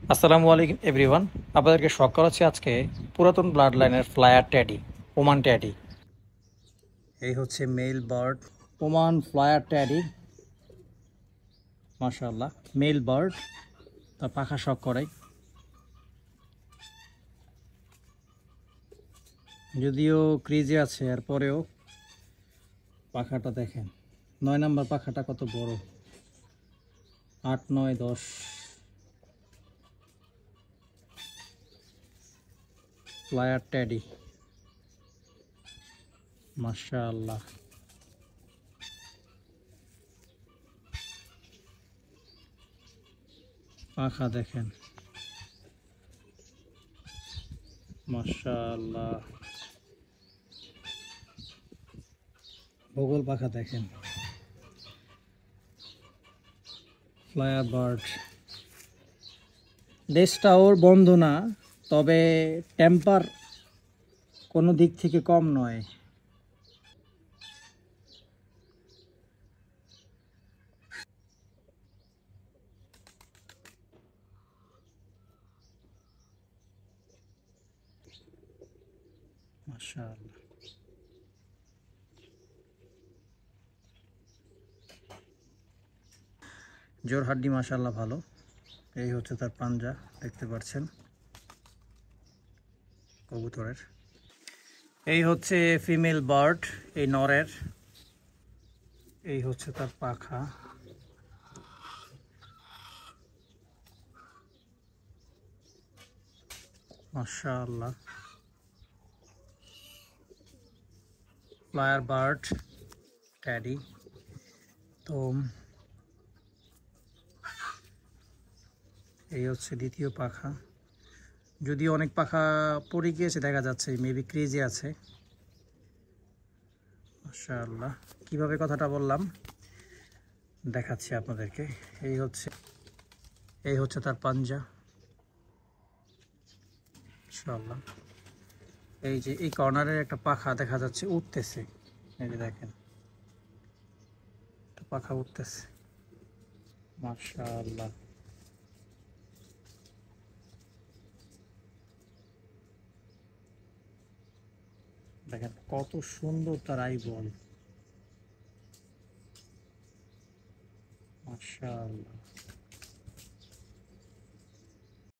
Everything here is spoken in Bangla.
আসসালামু আলাইকুম এভরিওয়ান। আপনাদেরকে শখ করাচ্ছি আজকে পুরাতন ব্লাড লাইনের ফ্লায়ার ট্যাডি, ওমান ট্যাডি। এই হচ্ছে মেল বার্ড, ওমান ফ্লায়ার ট্যাডি। মাশাআল্লাহ, মেল বার্ড, তার পাখা শখ করাই। যদিও ক্রিজে আছে, এরপরেও পাখাটা দেখেন, 9 নম্বর পাখাটা কত বড়, 8, 9, 10। ফ্লায়ার ট্যাডি, মাশাআল্লাহ। পাখা দেখেন, মাশাআল্লাহ। ভূগোল পাখা দেখেন, ফ্লায়ার বার্ড। দেশটা ওর বন্ধ না, তবে টেম্পার কোনো দিক থেকে কম নয়। মাশাআল্লাহ, জোর হাড্ডি মাশাআল্লাহ ভালো। এই হচ্ছে তার পাঞ্জা, দেখতে পাচ্ছেন কবুতরের। এই হচ্ছে ফিমেল বার্ড, এই নরের। এই হচ্ছে তার পাখা, মাশাআল্লাহ। Flyer bird teddy. তো এই হচ্ছে দ্বিতীয় পাখা। যদিও অনেক পাখা পড়ে গিয়েছে, দেখা যাচ্ছে মেবি ক্রেজি আছে। মাশাআল্লাহ, কিভাবে কথাটা বললাম দেখাচ্ছি আপনাদেরকে। এই হচ্ছে তার পাঞ্জা, মাশাআল্লাহ। এই যে এই কর্নারের একটা পাখা দেখা যাচ্ছে উঠতেছে, এই যে দেখেন, একটা পাখা উঠতেছে, মাশাআল্লাহ। দেখেন কত সুন্দর তার আইবল, মাশাআল্লাহ।